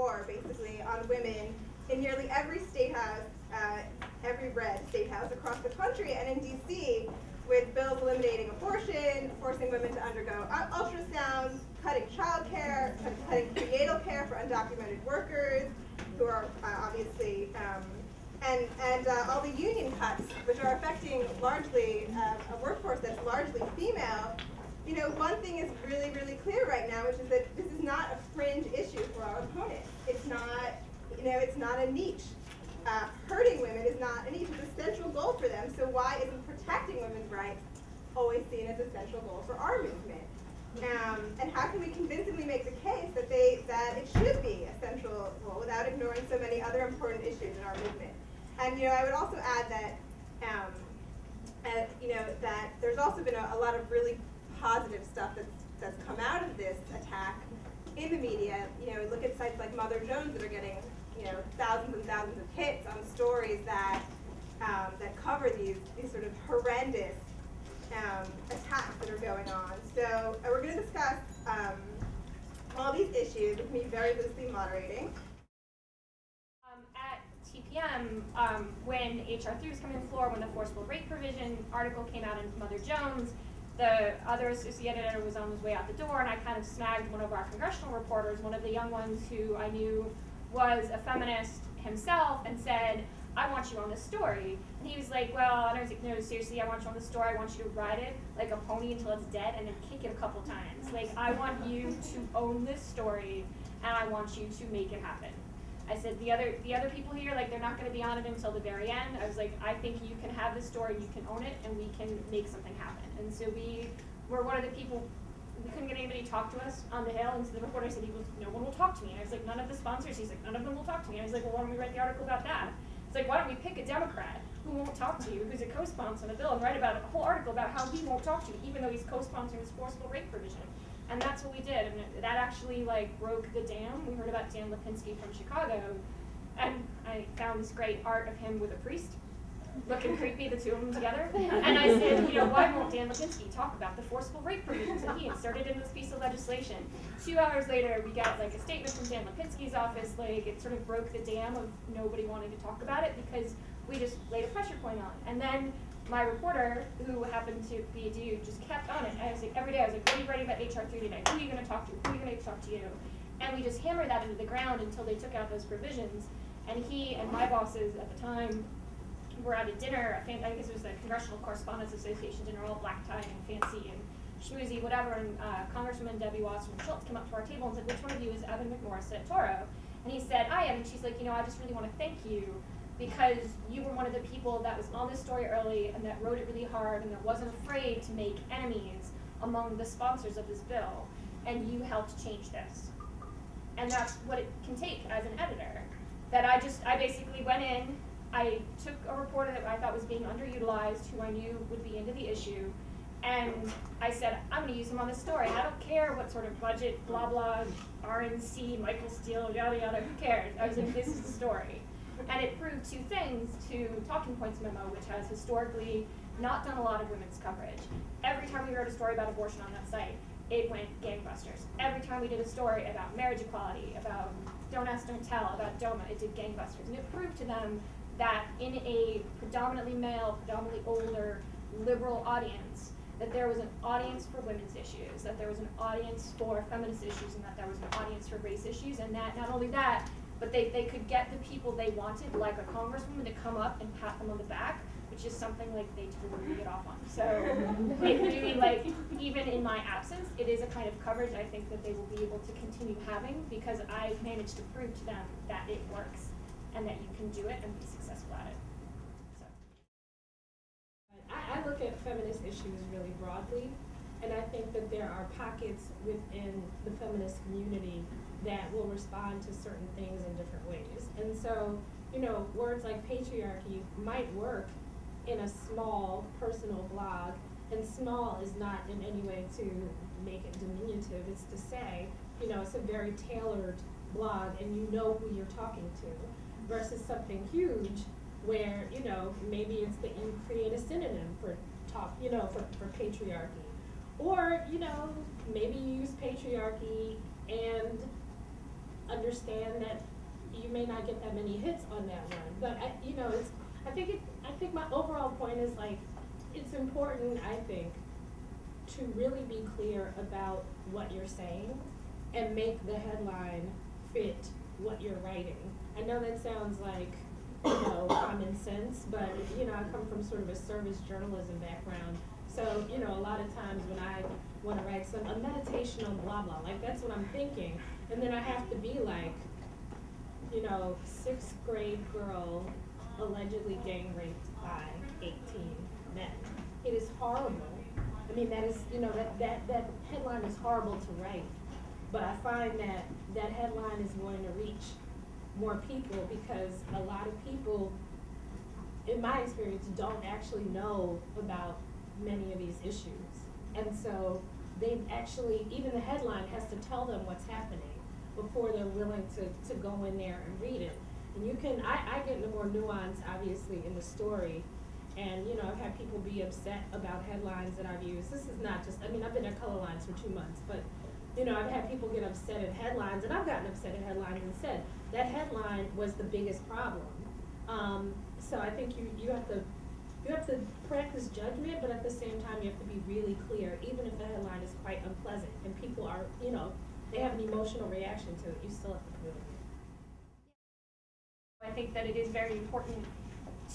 war, basically, on women in nearly every state house, every red state house across the country, and in D.C., with bills eliminating abortion, forcing women to undergo ultrasounds, cutting child care, cutting prenatal care for undocumented workers, who are obviously, and all the union cuts, which are affecting largely a workforce that's largely female. You know, one thing is really, really clear right now, which is that this is not a fringe issue for our opponents. It's not, you know, it's not a niche. Hurting women is not a niche. It's a central goal for them. So why isn't protecting women's rights always seen as a central goal for our movement? And how can we convincingly make the case that it should be a central goal without ignoring so many other important issues in our movement? And you know, I would also add that you know, that there's also been a lot of really positive stuff that's come out of this attack in the media. You know, look at sites like Mother Jones that are getting, you know, thousands and thousands of hits on stories that that cover these sort of horrendous attacks that are going on. So we're going to discuss all these issues with me very loosely moderating. At TPM, when HR 3 was coming to the floor, when the forcible rape provision article came out in Mother Jones, the other associate editor was on his way out the door, and I kind of snagged one of our congressional reporters, one of the young ones who I knew was a feminist himself, and said, I want you on this story. And he was like, well, and I was like, no, seriously, I want you on this story. I want you to ride it like a pony until it's dead and then kick it a couple times. Like, I want you to own this story, and I want you to make it happen. I said, the other people here, like, they're not going to be on it until the very end. I was like, I think you can have this story, you can own it, and we can make something happen. And so we were one of the people. We couldn't get anybody to talk to us on the Hill, and so the reporter said, no one will talk to me. And I was like, none of the sponsors. He's like, none of them will talk to me. And I was like, well, why don't we write the article about that? It's like, why don't we pick a Democrat who won't talk to you, who's a co-sponsor on the bill, and write about a whole article about how he won't talk to you, even though he's co-sponsoring this forcible rape provision. And that's what we did, and that actually like broke the dam. We heard about Dan Lipinski from Chicago, and I found this great art of him with a priest, looking creepy, the two of them together. And I said, you know, why won't Dan Lipinski talk about the forcible rape provisions? And he inserted in this piece of legislation. 2 hours later, we got like a statement from Dan Lipinski's office, like it sort of broke the dam of nobody wanting to talk about it because we just laid a pressure point on it. And then my reporter, who happened to be a dude, just kept on it. I was like, every day I was like, what are you writing about HR 3 tonight? Who are you going to talk to? Who are you going to talk to you? And we just hammered that into the ground until they took out those provisions. And he and my bosses at the time were at a dinner, I guess it was the Congressional Correspondents Association dinner, all black tie and fancy and schmoozy, whatever, and Congresswoman Debbie Wasserman-Schultz came up to our table and said, which one of you is Evan McMorris at Toro? And he said, I am, and she's like, you know, I just really want to thank you because you were one of the people that was on this story early and that wrote it really hard and that wasn't afraid to make enemies among the sponsors of this bill, and you helped change this. And that's what it can take as an editor. That I basically went in, I took a reporter that I thought was being underutilized, who I knew would be into the issue, and I said, I'm going to use him on this story. I don't care what sort of budget, blah, blah, RNC, Michael Steele, yada, yada, who cares? I was like, this is the story. And it proved 2 things to Talking Points Memo, which has historically not done a lot of women's coverage. Every time we wrote a story about abortion on that site, it went gangbusters. Every time we did a story about marriage equality, about Don't Ask, Don't Tell, about DOMA, it did gangbusters. And it proved to them that in a predominantly male, predominantly older, liberal audience, that there was an audience for women's issues, that there was an audience for feminist issues, and that there was an audience for race issues, and that not only that, but they could get the people they wanted, like a congresswoman, to come up and pat them on the back, which is something like they totally get off on. So it really, like, even in my absence, it is a kind of coverage I think that they will be able to continue having because I managed to prove to them that it works and that you can do it and be successful at it. So. I look at feminist issues really broadly, and I think that there are pockets within the feminist community that will respond to certain things in different ways. And so, you know, words like patriarchy might work in a small personal blog, and small is not in any way to make it diminutive. It's to say, you know, it's a very tailored blog and you know who you're talking to, versus something huge where, you know, maybe it's that you create a synonym for for patriarchy. Or, you know, maybe you use patriarchy and understand that you may not get that many hits on that one. But I think my overall point is like, it's important, I think, to really be clear about what you're saying and make the headline fit what you're writing. I know that sounds like, common sense, but, I come from sort of a service journalism background. So, a lot of times when I want to write a meditation on blah, blah, like that's what I'm thinking. And then I have to be like, 6th grade girl allegedly gang raped by 18 men. It is horrible. I mean, that is, that headline is horrible to write. But I find that that headline is going to reach more people because a lot of people, in my experience, don't actually know about many of these issues. And so they actually, even the headline has to tell them what's happening before they're willing to go in there and read it. And you can, I get into more nuance, obviously, in the story. And, I've had people be upset about headlines that I've used. This is not just, I've been at ColorLines for 2 months, but, I've had people get upset at headlines, and I've gotten upset at headlines and said, that headline was the biggest problem. So I think you have to practice judgment, but at the same time, you have to be really clear, even if the headline is quite unpleasant, and people are, they have an emotional reaction to it, you still have to put it in. I think that it is very important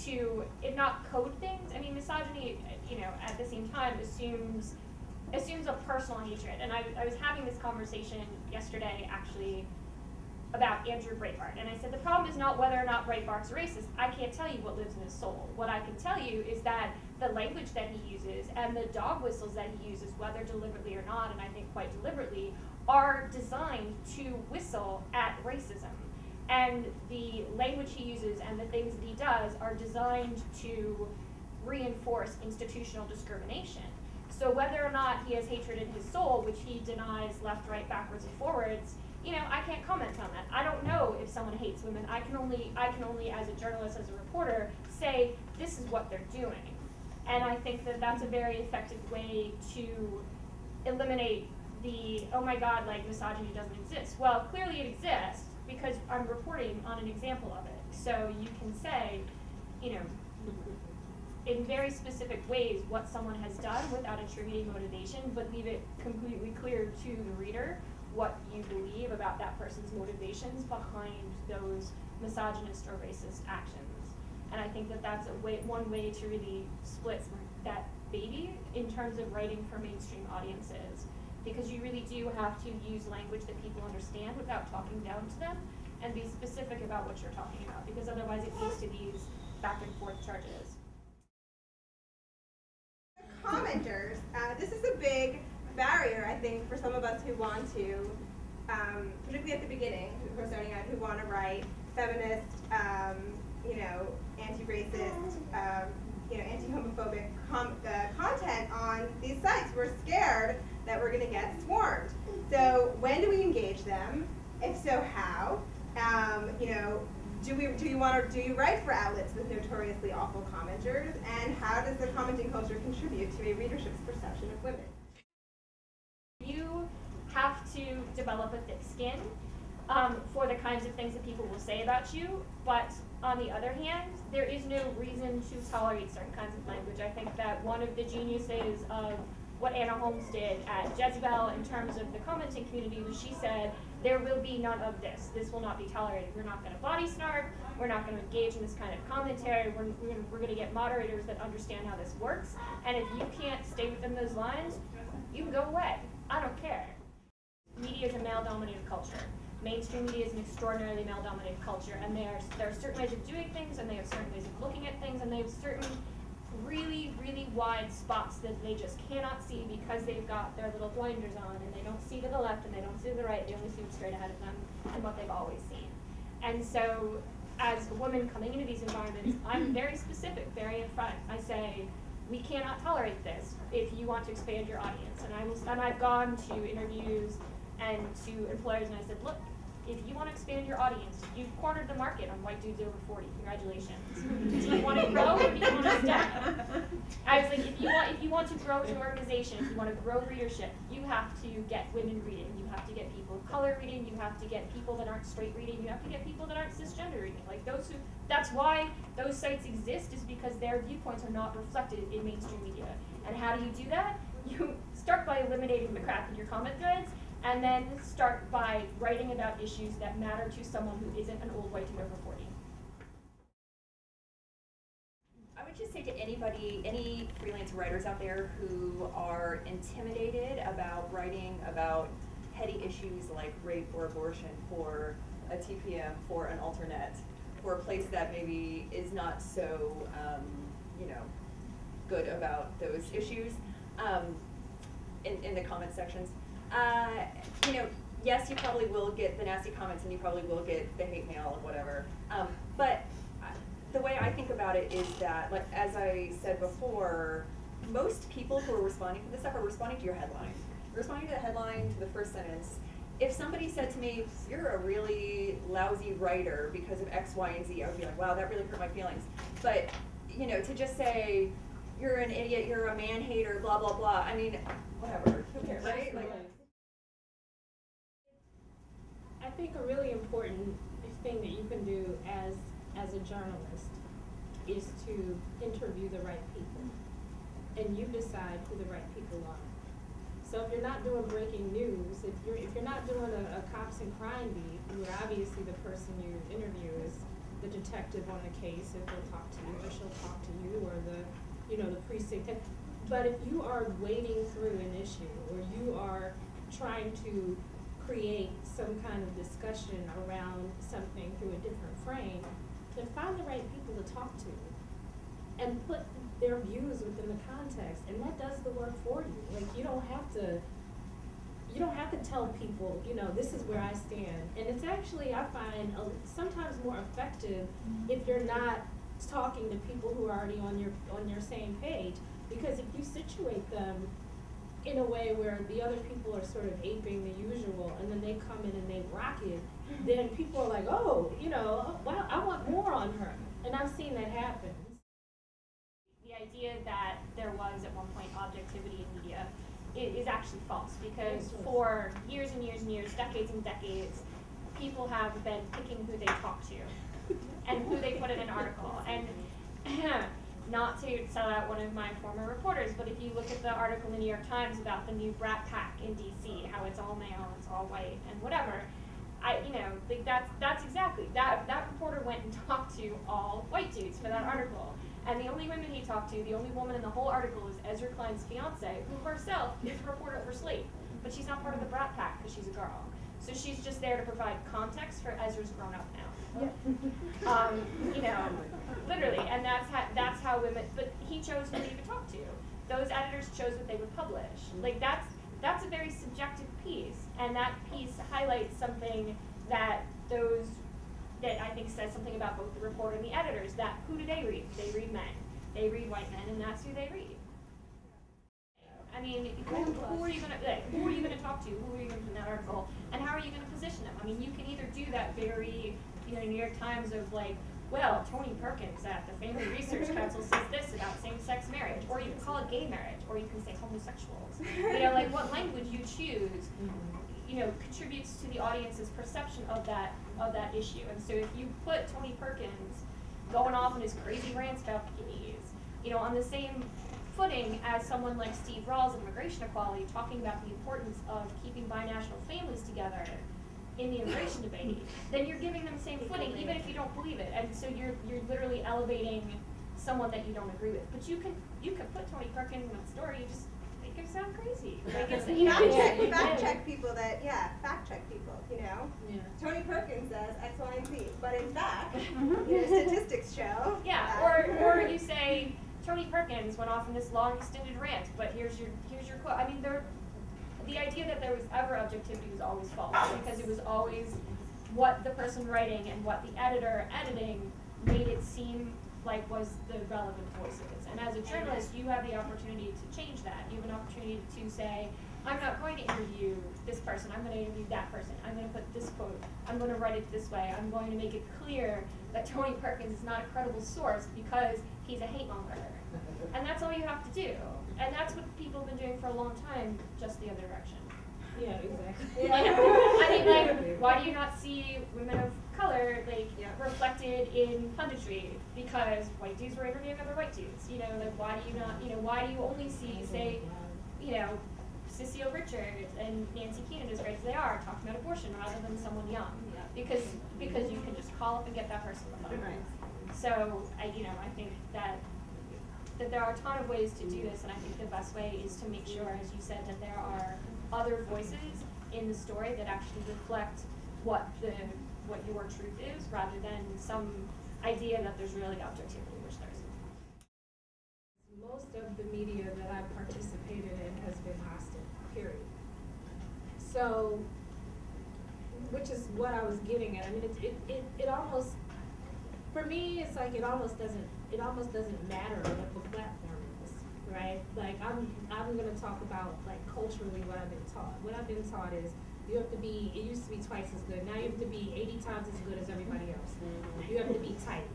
to, if not code things, misogyny, at the same time assumes a personal hatred. And I was having this conversation yesterday, actually, about Andrew Breitbart. And I said, the problem is not whether or not Breitbart's racist. I can't tell you what lives in his soul. What I can tell you is that the language that he uses and the dog whistles that he uses, whether deliberately or not, and I think quite deliberately, are designed to whistle at racism. And the language he uses and the things that he does are designed to reinforce institutional discrimination. So whether or not he has hatred in his soul, which he denies left, right, backwards, and forwards, I can't comment on that. I don't know if someone hates women. I can only, as a journalist, as a reporter, say this is what they're doing. And I think that that's a very effective way to eliminate the, oh my God, like misogyny doesn't exist. Well, clearly it exists because I'm reporting on an example of it. So you can say, in very specific ways what someone has done without attributing motivation, but leave it completely clear to the reader what you believe about that person's motivations behind those misogynist or racist actions. And I think that that's one way to really split that baby in terms of writing for mainstream audiences, because you really do have to use language that people understand without talking down to them, and be specific about what you're talking about, because otherwise it leads to these back and forth charges. Commenters, this is a big barrier, I think, for some of us who want to, particularly at the beginning, who are starting out, who want to write feminist, anti-racist, anti-homophobic content on these sites. We're scared that we're going to get swarmed. So when do we engage them? If so, how? Do you write for outlets with notoriously awful commenters? And how does the commenting culture contribute to a readership's perception of women? You have to develop a thick skin for the kinds of things that people will say about you, but on the other hand, there is no reason to tolerate certain kinds of language. I think that one of the geniuses of what Anna Holmes did at Jezebel in terms of the commenting community was she said, there will be none of this. This will not be tolerated. We're not going to body snark. We're not going to engage in this kind of commentary. We're going to get moderators that understand how this works. And if you can't stay within those lines, you can go away. I don't care. Media is a male-dominated culture. Mainstream media is an extraordinarily male-dominated culture, and there are certain ways of doing things, and they have certain ways of looking at things, and they have certain really, really wide spots that they just cannot see because they've got their little blinders on, and they don't see to the left, and they don't see to the right. They only see what's straight ahead of them and what they've always seen. And so, as a woman coming into these environments, I'm very specific, very upfront. I say, we cannot tolerate this if you want to expand your audience. And I've gone to interviews and to employers and I said, look, if you want to expand your audience, you've cornered the market on white dudes over 40. Congratulations. Do you want to grow or do you want to stay? I was like, if you want to grow as an organization, if you want to grow readership, you have to get women reading. You have to get people of color reading. You have to get people that aren't straight reading. You have to get people that aren't cisgender reading. Like those who, that's why those sites exist, is because their viewpoints are not reflected in mainstream media. And how do you do that? You start by eliminating the crap in your comment threads, and then start by writing about issues that matter to someone who isn't an old white dude over 40. I would just say to anybody, any freelance writers out there who are intimidated about writing about heady issues like rape or abortion for a TPM, for an AlterNet, for a place that maybe is not so, you know, good about those issues in the comment sections. You know, yes, you probably will get the nasty comments and you probably will get the hate mail or whatever. But the way I think about it is that, like, as I said before, most people who are responding to this stuff are responding to your headline. They're responding to the headline, to the first sentence. If somebody said to me, you're a really lousy writer because of X, Y, and Z, I would be like, wow, that really hurt my feelings. But, you know, to just say, you're an idiot, you're a man hater, blah, blah, blah, I mean, whatever, who cares, right? Like, I think a really important thing that you can do as a journalist is to interview the right people, and you decide who the right people are. So if you're not doing breaking news, if you're not doing a cops and crime beat, where obviously the person you interview is the detective on the case, if they'll talk to you, or she'll talk to you, or the precinct. But if you are wading through an issue, or you are trying to create some kind of discussion around something through a different frame, then find the right people to talk to and put their views within the context, and that does the work for you. Like, you don't have to tell people, you know, this is where I stand. And it's actually, I find, sometimes more effective if you're not talking to people who are already on your same page, because if you situate them in a way where the other people are sort of aping the usual, and then they come in and they rock it, then people are like, oh, you know, wow, I want more on her. And I've seen that happen. The idea that there was at one point objectivity in media is actually false, because for years and years and years, decades and decades, people have been picking who they talk to and who they put in an article. And not to sell out one of my former reporters, but if you look at the article in the New York Times about the new brat pack in DC, how it's all male, it's all white, and whatever, like that's exactly, that reporter went and talked to all white dudes for that article. And the only women he talked to, the only woman in the whole article is Ezra Klein's fiance, who herself is a reporter for Slate, but she's not part of the brat pack because she's a girl. So she's just there to provide context for Ezra's grown up now. Yeah. Literally, and that's how women. But he chose who he would talk to. Those editors chose what they would publish. Like that's a very subjective piece, and that piece highlights something that I think says something about both the reporter and the editors. That who do they read? They read men. They read white men, and that's who they read. I mean, who are you gonna talk to? Who are you gonna put in that article? And how are you gonna position them? I mean, you can either do that very, New York Times of like, well, Tony Perkins at the Family Research Council says this about same-sex marriage, or you can call it gay marriage, or you can say homosexuals. Like what language you choose, contributes to the audience's perception of that issue. And so if you put Tony Perkins going off on his crazy rants about bikinis, on the same footing as someone like Steve Rawls of immigration equality, talking about the importance of keeping binational families together in the immigration debate, then you're giving them the same footing, even if you don't believe it. And so you're literally elevating someone that you don't agree with. But you can put Tony Perkins in a story, you just make him sound crazy. Like it's fact check people fact check people, Yeah. Tony Perkins says X, Y, and Z, but in fact, statistics show. Yeah, or you say Tony Perkins went off in this long extended rant, but here's your quote. I mean, the idea that there was ever objectivity was always false, because it was always what the person writing and what the editor editing made it seem like was the relevant voices. And as a journalist, you have the opportunity to change that. You have an opportunity to say, I'm not going to interview this person. person, I'm going to interview that person, I'm going to put this quote, I'm going to write it this way, I'm going to make it clear that Tony Perkins is not a credible source because he's a hate monger. And that's all you have to do. And that's what people have been doing for a long time, just the other direction. Yeah, exactly. I mean, like, why do you not see women of color, like, reflected in punditry? Because white dudes were interviewing other white dudes. You know, like, why do you not, you know, why do you only see, say, you know, Cecile Richards and Nancy Keenan, as great as they are, talking about abortion rather than someone young? Because you can just call up and get that person on the phone. So, I think that there are a ton of ways to do this, and I think the best way is to make sure, as you said, that there are other voices in the story that actually reflect what your truth is, rather than some idea that there's really objectivity, which there isn't. Most of the media that I've participated in has been hostile, period. So, which is what I was getting at. I mean, it almost, for me, it's like it almost doesn't matter what the platform is, right? Like I'm gonna talk about like culturally what I've been taught. What I've been taught is you have to be, it used to be twice as good. Now you have to be 80 times as good as everybody else. You have to be tight.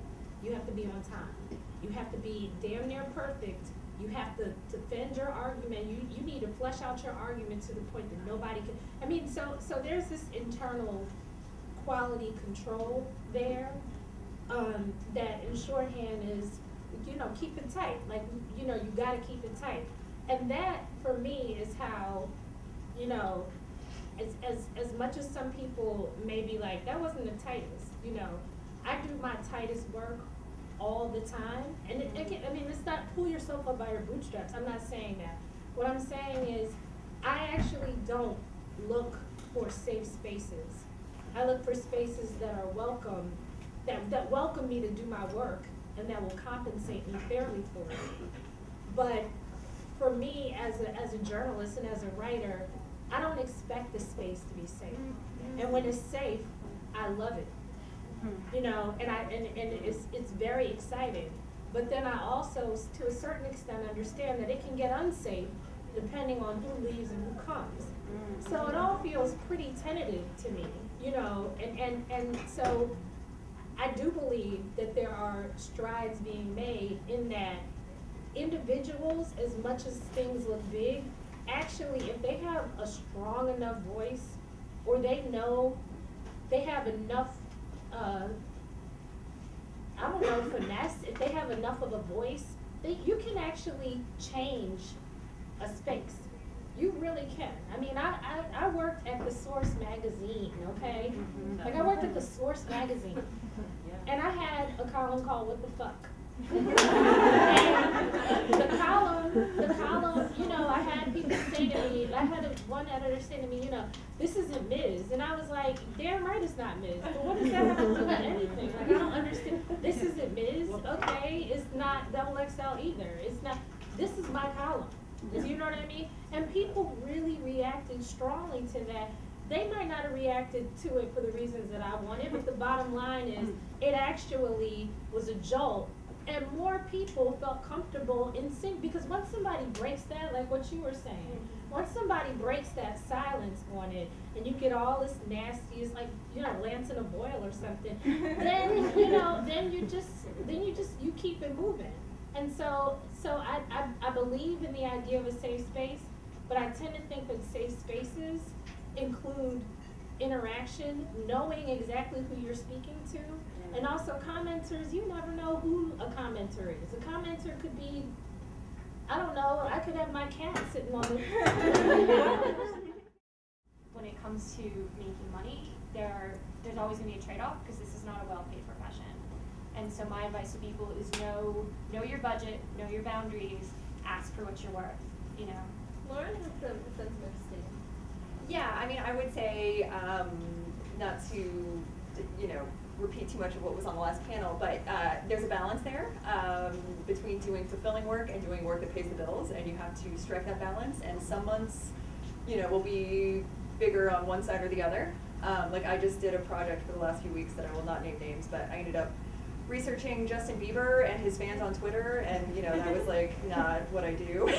You have to be on time. You have to be damn near perfect. You have to defend your argument. You need to flesh out your argument to the point that nobody can. I mean, so there's this internal quality control there that in shorthand is, keep it tight. Like, you got to keep it tight. And that, for me, is how, as much as some people may be like, that wasn't the tightest, I do my tightest work all the time. And it's not pull yourself up by your bootstraps. I'm not saying that. What I'm saying is I actually don't look for safe spaces. I look for spaces that are welcome, that welcome me to do my work and that will compensate me fairly for it. But for me as a journalist and as a writer, I don't expect the space to be safe. And when it's safe, I love it. And it's very exciting. But then I also, to a certain extent, understand that it can get unsafe depending on who leaves and who comes. So it all feels pretty tentative to me, and so I do believe that there are strides being made in that individuals, as much as things look big, actually, if they have a strong enough voice, or they know they have enough, finesse, if they have enough of a voice, you can actually change a space. You really can. I mean, I worked at the Source magazine, okay? Like, I worked at the Source magazine. And I had a column called What the Fuck? And the column, I had people say to me, I had one editor say to me, this isn't Ms. And I was like, damn right it's not Ms. But what does that have to do with anything? Like, I don't understand. This isn't Ms. Okay, it's not XXL either. It's not, this is my column. You know what I mean? And people really reacted strongly to that. They might not have reacted to it for the reasons that I wanted, but the bottom line is it actually was a jolt. And more people felt comfortable in sync, because once somebody breaks that, like what you were saying, once somebody breaks that silence on it, and you get all this nasty, it's like, lancing a boil or something, then, you keep it moving. And so I believe in the idea of a safe space, but I tend to think that safe spaces include interaction, knowing exactly who you're speaking to, and also commenters. You never know who a commenter is. A commenter could be, I don't know, I could have my cat sitting on the When it comes to making money, there's always going to be a trade-off, because this is not a well-paid profession. And so my advice to people is know your budget, know your boundaries, ask for what you're worth, Lauren has some sensitive statement. Yeah, I mean, I would say, not to, repeat too much of what was on the last panel, but there's a balance there between doing fulfilling work and doing work that pays the bills, and you have to strike that balance. And some months, will be bigger on one side or the other. Like, I just did a project for the last few weeks that I will not name names, but I ended up researching Justin Bieber and his fans on Twitter, and that was like not what I do. But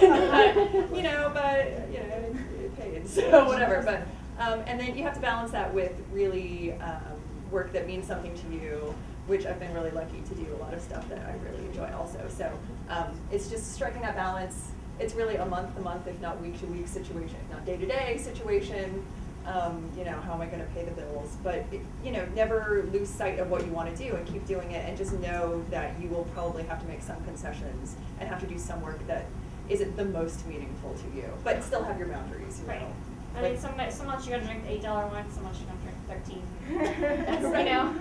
it paid, so whatever. But And then you have to balance that with really work that means something to you, which I've been really lucky to do a lot of stuff that I really enjoy also. So it's just striking that balance. It's really a month-to-month, if not week-to-week situation, if not day-to-day situation. You know, how am I going to pay the bills? But, you know, never lose sight of what you want to do and keep doing it, and just know that you will probably have to make some concessions and have to do some work that isn't the most meaningful to you, but still have your boundaries, you know. Right. I mean, some months you're going to drink the $8 wine, some months you're going to drink 13. That's, you know.